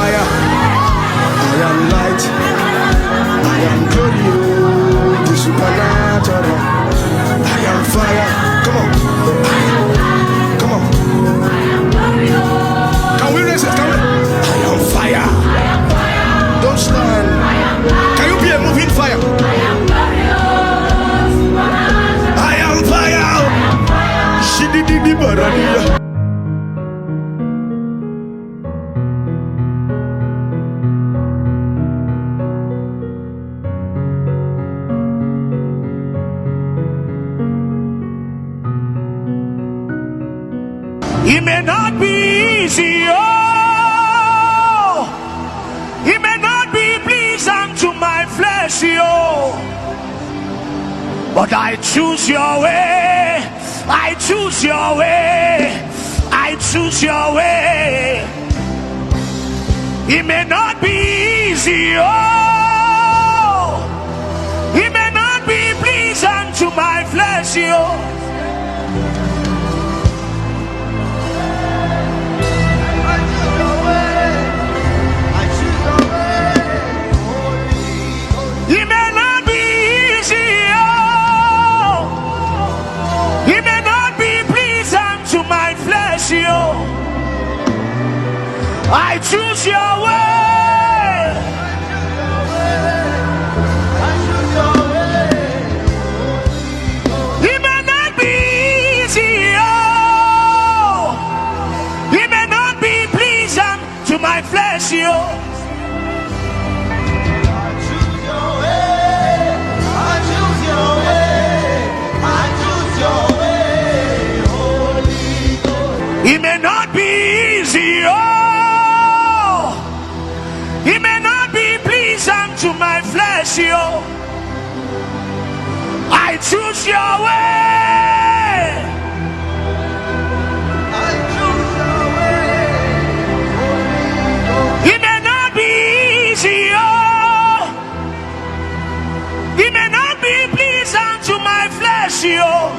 fire. I am light. I am glory. The supernatural. I am fire. Come on. Come on. Can we raise it? Can we? I am fire. Don't stand. Can you be a moving fire? I am fire. She did the barrier. It may not be easy, oh. It may not be pleasant to my flesh, oh. But I choose your way. I choose your way. I choose your way. It may not be easy, oh. It may not be pleasant to my flesh, oh. It may not be easy, oh. It may not be pleasant to my flesh, oh. I choose your way. It may not be easy, oh. It may not be pleasant to my flesh, oh. It may not be easy, oh. It may not be pleasant to my flesh, oh. I choose your way. I choose your way. It may not be easy, oh. It may not be pleasant to my flesh, oh.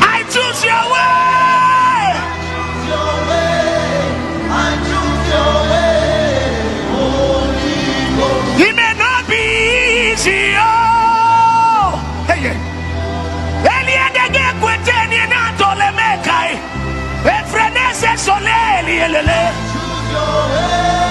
I choose your way. I choose your way. Holy Ghost. It may not be easy, oh. Hey, Elia de Gekweteni na Tolemekai. Efrenese soleli elele. Choose your way.